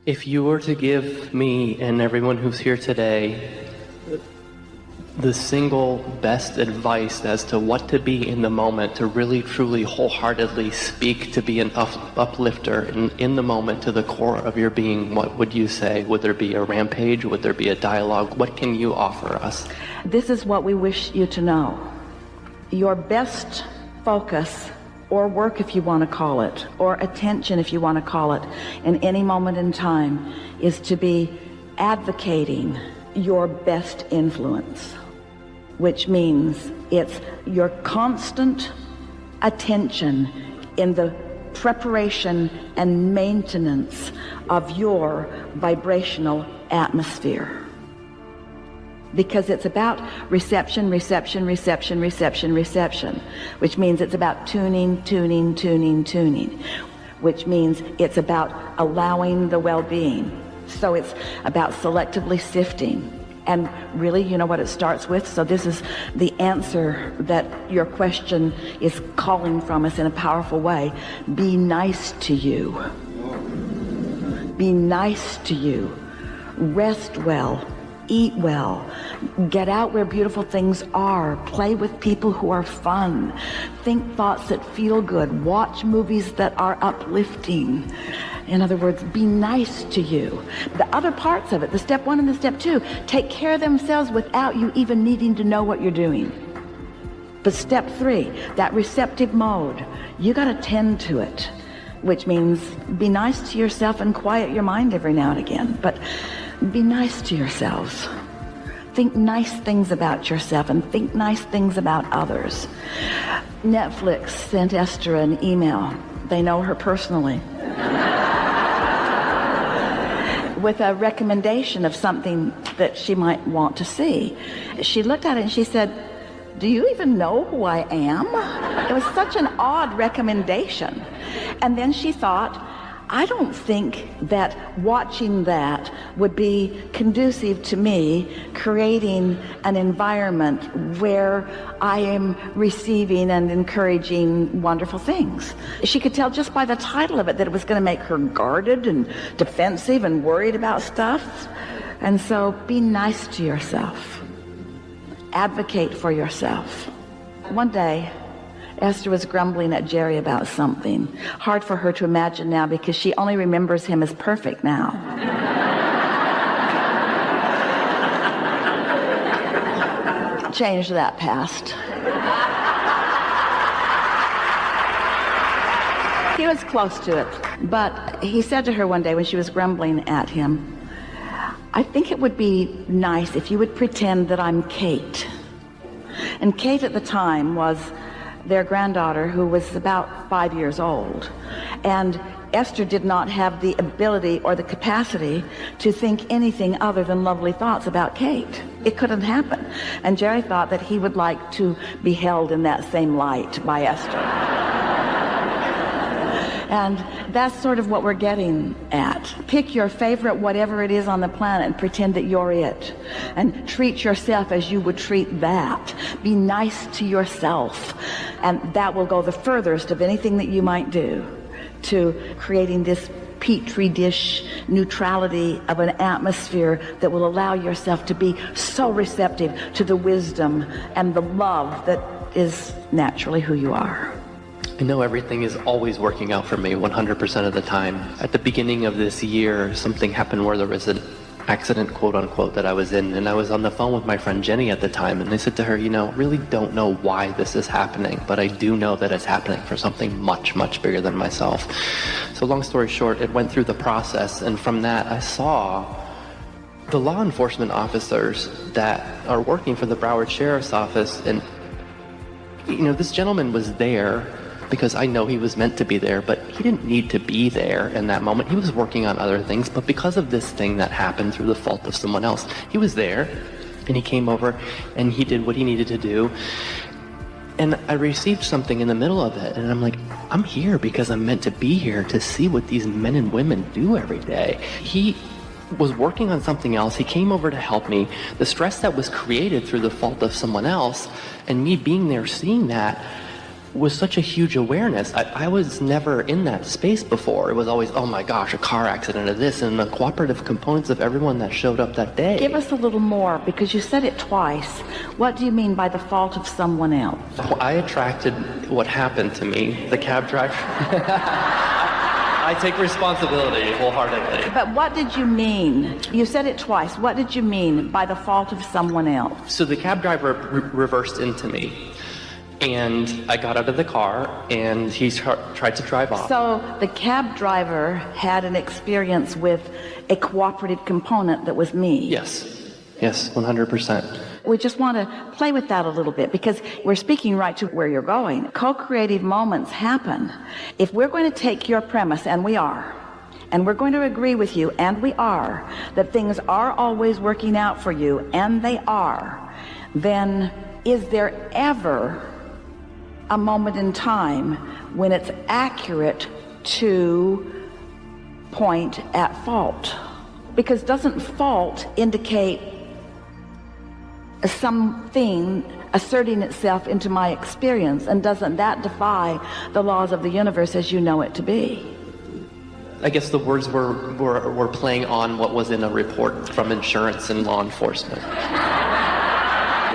If you were to give me and everyone who's here today the single best advice as to what to be in the moment, to really, truly, wholeheartedly speak, to be an uplifter in the moment to the core of your being, what would you say? Would there be a rampage? Would there be a dialogue? What can you offer us? This is what we wish you to know. Your best focus, or work if you want to call it, or attention if you want to call it, in any moment in time, is to be advocating your best influence, which means it's your constant attention in the preparation and maintenance of your vibrational atmosphere. Because it's about reception, reception, reception, reception, reception, which means it's about tuning, tuning, tuning, tuning, which means it's about allowing the well-being. So it's about selectively sifting. And really, you know what it starts with? So this is the answer that your question is calling from us in a powerful way. Be nice to you. Be nice to you. Rest well. Eat well. Get out where beautiful things are. Play with people who are fun. Think thoughts that feel good. Watch movies that are uplifting. In other words, be nice to you. The other parts of it, the step 1 and the step 2, take care of themselves without you even needing to know what you're doing. But step 3, that receptive mode, you got to tend to it, which means be nice to yourself and quiet your mind every now and again. But be nice to yourselves. Think nice things about yourself and think nice things about others. Netflix sent Esther an email. They know her personally. With a recommendation of something that she might want to see. She looked at it and she said, "Do you even know who I am?" It was such an odd recommendation. And then she thought, I don't think that watching that would be conducive to me creating an environment where I am receiving and encouraging wonderful things. She could tell just by the title of it that it was going to make her guarded and defensive and worried about stuff. And so be nice to yourself. Advocate for yourself. One day, Esther was grumbling at Jerry about something. Hard for her to imagine now because she only remembers him as perfect now. Change that past. He was close to it, but he said to her one day when she was grumbling at him, "I think it would be nice if you would pretend that I'm Kate." And Kate at the time was their granddaughter, who was about 5 years old. And Esther did not have the ability or the capacity to think anything other than lovely thoughts about Kate. It couldn't happen. And Jerry thought that he would like to be held in that same light by Esther. And that's sort of what we're getting at. Pick your favorite whatever it is on the planet and pretend that you're it. And treat yourself as you would treat that. Be nice to yourself. And that will go the furthest of anything that you might do to creating this petri dish neutrality of an atmosphere that will allow yourself to be so receptive to the wisdom and the love that is naturally who you are. I know everything is always working out for me 100% of the time. At the beginning of this year, something happened where there was an accident, quote unquote, that I was in, and I was on the phone with my friend Jenny at the time, and I said to her, really don't know why this is happening, but I do know that it's happening for something much, much bigger than myself. So long story short, it went through the process, and from that I saw the law enforcement officers that are working for the Broward Sheriff's Office, and this gentleman was there because I know he was meant to be there, but he didn't need to be there in that moment. He was working on other things, but because of this thing that happened through the fault of someone else, he was there, and he came over, and he did what he needed to do. And I received something in the middle of it, and I'm like, I'm here because I'm meant to be here to see what these men and women do every day. He was working on something else. He came over to help me. The stress that was created through the fault of someone else, and me being there seeing that, was such a huge awareness. I was never in that space before. It was always, oh my gosh, a car accident or this, and the cooperative components of everyone that showed up that day. Give us a little more, because you said it twice. What do you mean by the fault of someone else? I attracted what happened to me, the cab driver. I take responsibility wholeheartedly. But what did you mean? You said it twice. What did you mean by the fault of someone else? So the cab driver reversed into me, and I got out of the car, and he tried to drive off. So the cab driver had an experience with a cooperative component that was me. Yes, 100%. We just want to play with that a little bit, because we're speaking right to where you're going. Co-creative moments happen. If we're going to take your premise, and we are, and we're going to agree with you, and we are, that things are always working out for you, and they are, then is there ever a moment in time when it's accurate to point at fault? Because doesn't fault indicate something asserting itself into my experience, and doesn't that defy the laws of the universe as you know it to be? I guess the words were playing on what was in a report from insurance and law enforcement.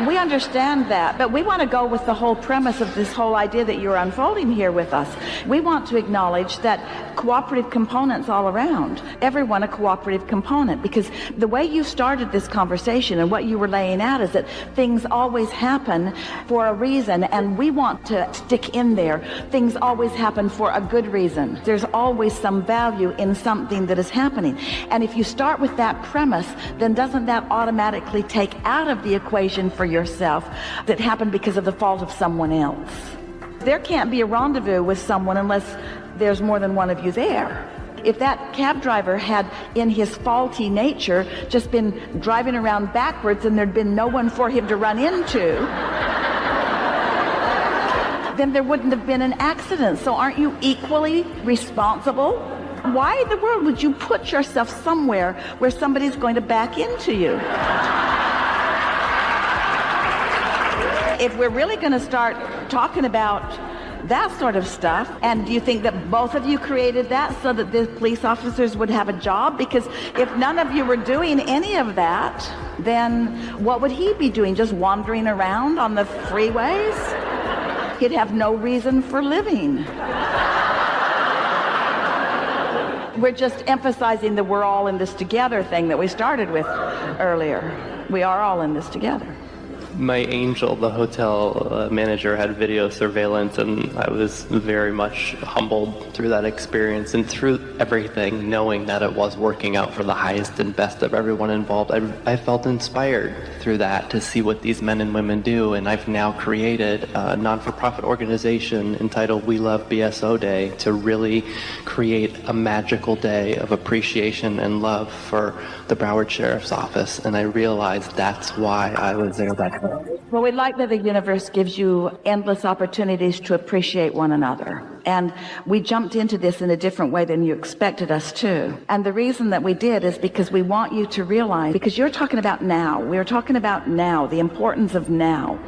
We understand that, but we want to go with the whole premise of this whole idea that you're unfolding here with us. We want to acknowledge that cooperative components all around, everyone a cooperative component, because the way you started this conversation and what you were laying out is that things always happen for a reason, and we want to stick in there. Things always happen for a good reason. There's always some value in something that is happening. And if you start with that premise, then doesn't that automatically take out of the equation for yourself that happened because of the fault of someone else? There can't be a rendezvous with someone unless there's more than one of you there. If that cab driver had, in his faulty nature, just been driving around backwards and there'd been no one for him to run into, then there wouldn't have been an accident. So aren't you equally responsible? Why in the world would you put yourself somewhere where somebody's going to back into you? If we're really going to start talking about that sort of stuff, and do you think that both of you created that so that the police officers would have a job? Because if none of you were doing any of that, then what would he be doing? Just wandering around on the freeways? He'd have no reason for living. We're just emphasizing that we're all in this together thing that we started with earlier. We are all in this together. My angel, the hotel manager, had video surveillance, and I was very much humbled through that experience and through everything, knowing that it was working out for the highest and best of everyone involved. I felt inspired through that to see what these men and women do, and I've now created a non-for-profit organization entitled We Love BSO Day to really create a magical day of appreciation and love for the Broward Sheriff's Office, and I realized that's why I was there that day. Well, we like that the universe gives you endless opportunities to appreciate one another. And we jumped into this in a different way than you expected us to. And the reason that we did is because we want you to realize, because you're talking about now. We're talking about now, the importance of now.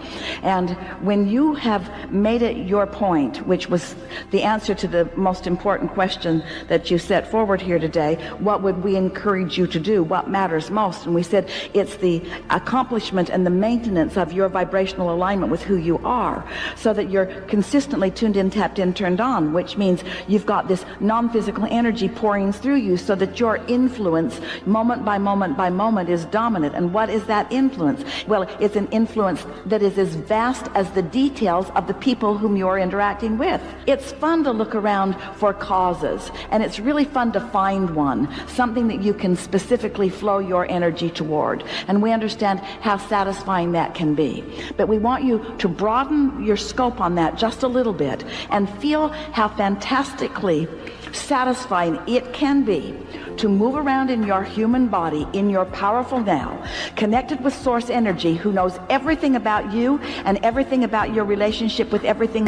And when you have made it your point, which was the answer to the most important question that you set forward here today, what would we encourage you to do? What matters most? And we said it's the accomplishment and the maintenance of your vibrational alignment with who you are, so that you're consistently tuned in, tapped in, turned on, which means you've got this non-physical energy pouring through you so that your influence moment by moment by moment is dominant. And what is that influence? Well, it's an influence that is as vast as the details of the people whom you're interacting with. It's fun to look around for causes, and it's really fun to find one, something that you can specifically flow your energy toward. And we understand how satisfying that can be. But we want you to broaden your scope on that just a little bit and feel how fantastically satisfying it can be to move around in your human body, in your powerful now, connected with source energy, who knows everything about you and everything about your relationship with everything.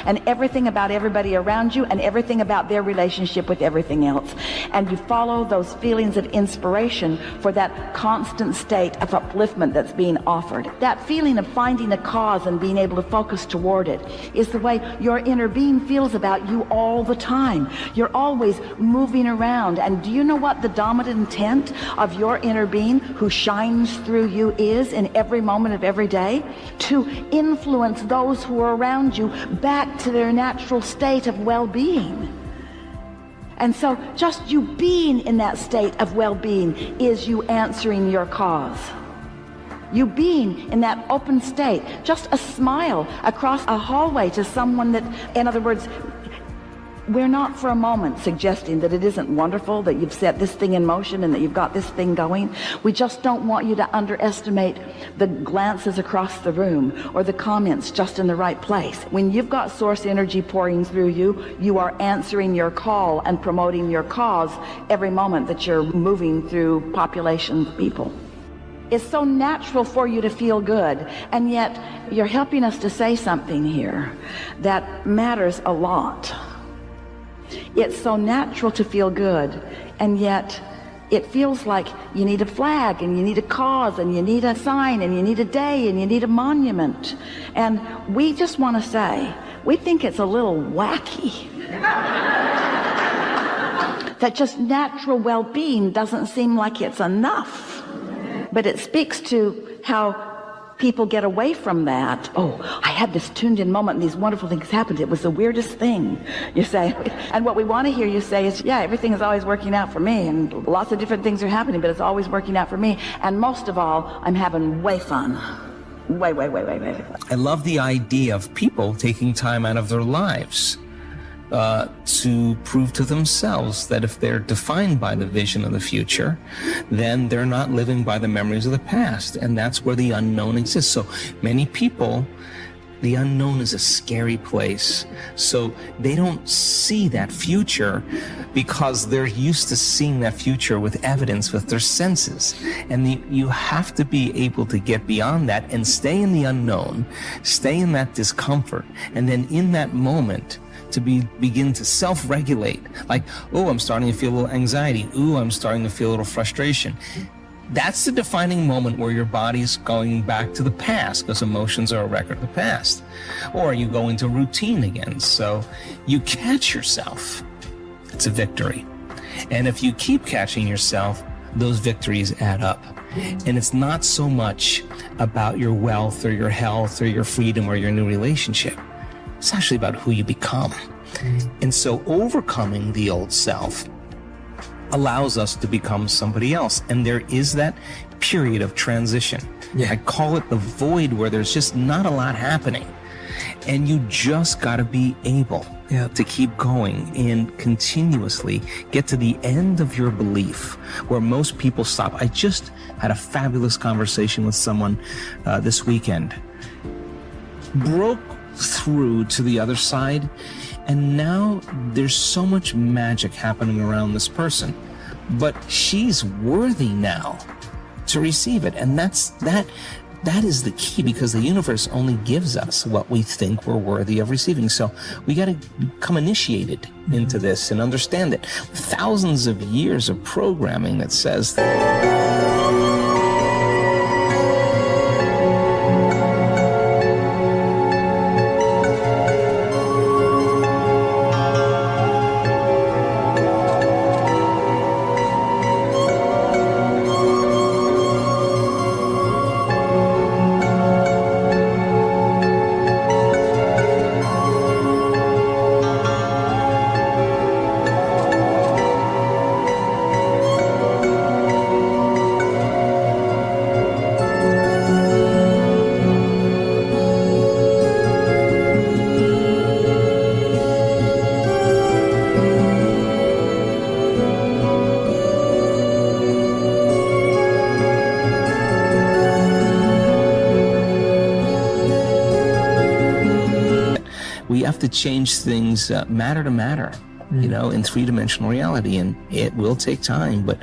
and everything about everybody around you and everything about their relationship with everything else. And you follow those feelings of inspiration for that constant state of upliftment that's being offered. That feeling of finding a cause and being able to focus toward it is the way your inner being feels about you all the time. You're always moving around. And do you know what the dominant intent of your inner being who shines through you is in every moment of every day? To influence those who are around you back to their natural state of well-being. And so just you being in that state of well-being is you answering your cause. You being in that open state, just a smile across a hallway to someone that, in other words, we're not for a moment suggesting that it isn't wonderful that you've set this thing in motion and that you've got this thing going. We just don't want you to underestimate the glances across the room or the comments just in the right place. When you've got source energy pouring through you, you are answering your call and promoting your cause every moment that you're moving through populations of people. It's so natural for you to feel good, and yet you're helping us to say something here that matters a lot. It's so natural to feel good, and yet it feels like you need a flag, and you need a cause, and you need a sign, and you need a day, and you need a monument. And we just want to say, we think it's a little wacky. That just natural well-being doesn't seem like it's enough. But it speaks to how people get away from that. Oh, I had this tuned in moment and these wonderful things happened. It was the weirdest thing, you say. And what we want to hear you say is, yeah, everything is always working out for me, and lots of different things are happening, but it's always working out for me. And most of all, I'm having way fun. Way. I love the idea of people taking time out of their lives to prove to themselves that if they're defined by the vision of the future, then they're not living by the memories of the past. And that's where the unknown exists. So many people, the unknown is a scary place. So they don't see that future because they're used to seeing that future with evidence, with their senses. And you have to be able to get beyond that and stay in the unknown, stay in that discomfort, and then in that moment, to begin to self-regulate. Like, oh, I'm starting to feel a little anxiety. Ooh, I'm starting to feel a little frustration. That's the defining moment where your body's going back to the past, because emotions are a record of the past. Or you go into routine again. So you catch yourself. It's a victory. And if you keep catching yourself, those victories add up. And it's not so much about your wealth or your health or your freedom or your new relationship. It's actually about who you become. And so overcoming the old self allows us to become somebody else. And there is that period of transition. Yeah. I call it the void, where there's just not a lot happening. And you just got to be able to keep going and continuously get to the end of your belief, where most people stop. I just had a fabulous conversation with someone this weekend. Broke through to the other side, and now there's so much magic happening around this person, but she's worthy now to receive it. And that is the key, because the universe only gives us what we think we're worthy of receiving. So we got to become initiated into this and understand it. Thousands of years of programming that says we have to change things matter to matter, in three-dimensional reality. And it will take time, but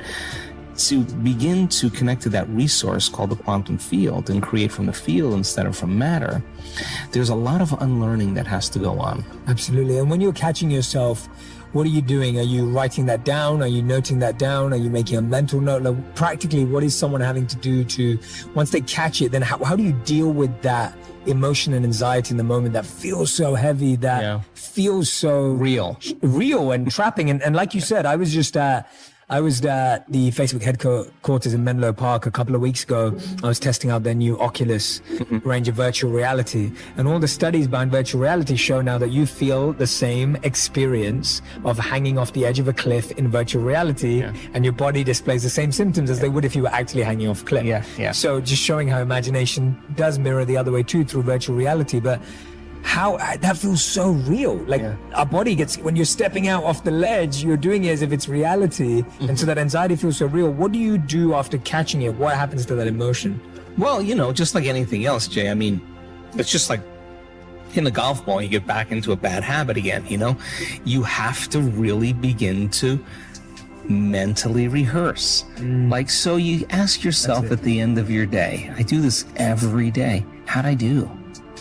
to begin to connect to that resource called the quantum field and create from the field instead of from matter, there's a lot of unlearning that has to go on. Absolutely. And when you're catching yourself, what are you doing? Are you writing that down? Are you noting that down? Are you making a mental note? Like, practically, what is someone having to do to, once they catch it, then how do you deal with that emotion and anxiety in the moment that feels so heavy, that feels so Real and trapping? And like you said, I was at the Facebook headquarters in Menlo Park a couple of weeks ago. I was testing out their new Oculus range of virtual reality. And all the studies behind virtual reality show now that you feel the same experience of hanging off the edge of a cliff in virtual reality, and your body displays the same symptoms as they would if you were actually hanging off a cliff. So just showing how imagination does mirror the other way too through virtual reality. But how that feels so real. Like our body gets, when you're stepping out off the ledge, you're doing it as if it's reality. And so that anxiety feels so real. What do you do after catching it? What happens to that emotion? Well, just like anything else, Jay, I mean, it's just like in the golf ball, you get back into a bad habit again, You have to really begin to mentally rehearse. Like, so you ask yourself at the end of your day, I do this every day. How'd I do?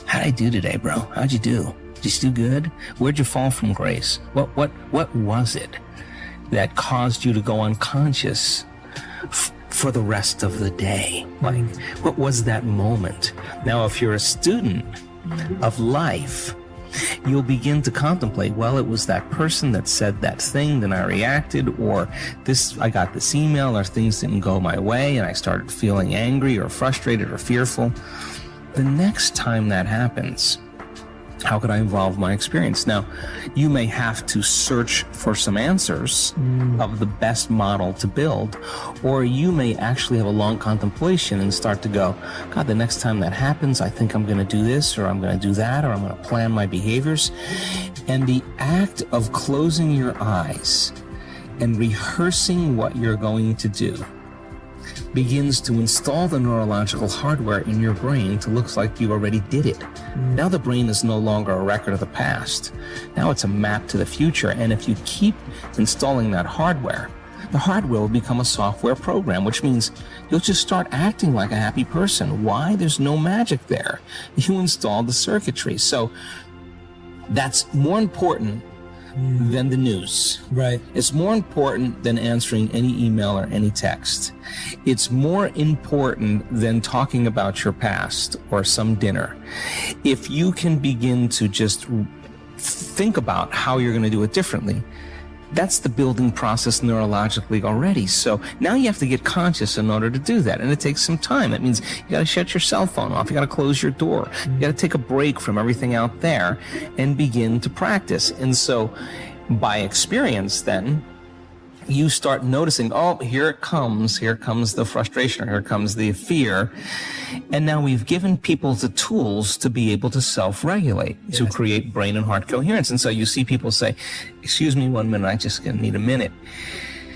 How'd I do today, bro? How'd you do? Did you do good? Where'd you fall from grace? What was it that caused you to go unconscious for the rest of the day? Like, what was that moment? Now, if you're a student of life, you'll begin to contemplate, well, it was that person that said that thing, then I reacted, or I got this email, or things didn't go my way, and I started feeling angry or frustrated or fearful. The next time that happens, how could I evolve my experience? Now, you may have to search for some answers of the best model to build, or you may actually have a long contemplation and start to go, God, the next time that happens, I think I'm going to do this, or I'm going to do that, or I'm going to plan my behaviors. And the act of closing your eyes and rehearsing what you're going to do begins to install the neurological hardware in your brain to look like you already did it. Now the brain is no longer a record of the past. Now it's a map to the future. And if you keep installing that hardware, the hardware will become a software program, which means you'll just start acting like a happy person. Why? There's no magic there. You installed the circuitry. So that's more important than the news. Right. It's more important than answering any email or any text. It's more important than talking about your past or some dinner. If you can begin to just think about how you're going to do it differently, that's the building process neurologically already. So now you have to get conscious in order to do that. And it takes some time. That means you got to shut your cell phone off. You got to close your door. You got to take a break from everything out there and begin to practice. And so by experience then, you start noticing, oh, here it comes the frustration, or here comes the fear. And now we've given people the tools to be able to self-regulate, to create brain and heart coherence. And so you see people say, excuse me 1 minute, I just need a minute.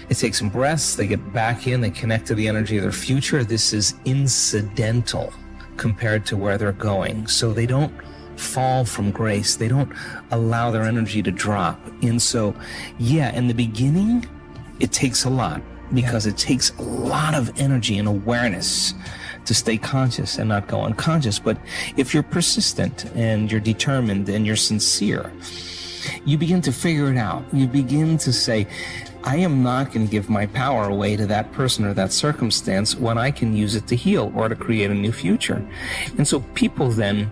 They take some breaths, they get back in, they connect to the energy of their future. This is incidental compared to where they're going. So they don't fall from grace. They don't allow their energy to drop. And so, in the beginning, it takes a lot, because it takes a lot of energy and awareness to stay conscious and not go unconscious. But if you're persistent and you're determined and you're sincere, you begin to figure it out. You begin to say, I am not going to give my power away to that person or that circumstance when I can use it to heal or to create a new future. And so people then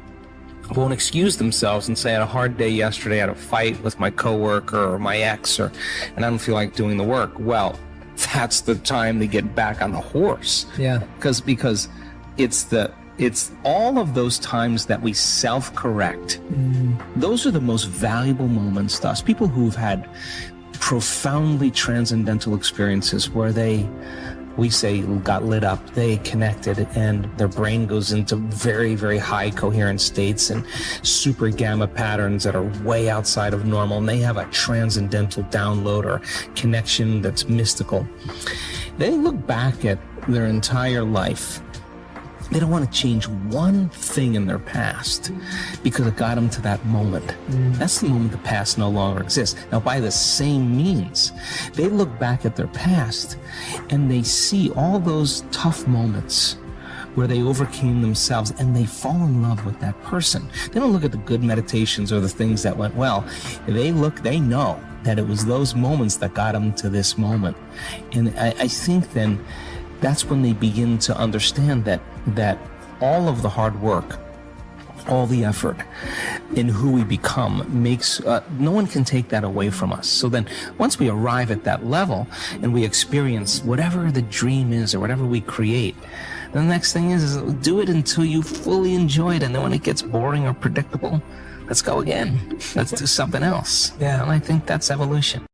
won't excuse themselves and say, I had a hard day yesterday, I had a fight with my coworker or my ex, and I don't feel like doing the work. Well, that's the time to get back on the horse. Yeah. Because it's all of those times that we self-correct. Those are the most valuable moments to us. People who've had profoundly transcendental experiences where we say got lit up, they connected, and their brain goes into very, very high coherent states and super gamma patterns that are way outside of normal, and they have a transcendental download or connection that's mystical. They look back at their entire life They don't want to change one thing in their past because it got them to that moment. That's the moment the past no longer exists. Now, by the same means, they look back at their past and they see all those tough moments where they overcame themselves and they fall in love with that person. They don't look at the good meditations or the things that went well. They know that it was those moments that got them to this moment. And I think then that's when they begin to understand that all of the hard work, all the effort in who we become makes, no one can take that away from us. So then once we arrive at that level and we experience whatever the dream is or whatever we create, the next thing is do it until you fully enjoy it. And then when it gets boring or predictable, let's go again. Let's do something else. Yeah. And I think that's evolution.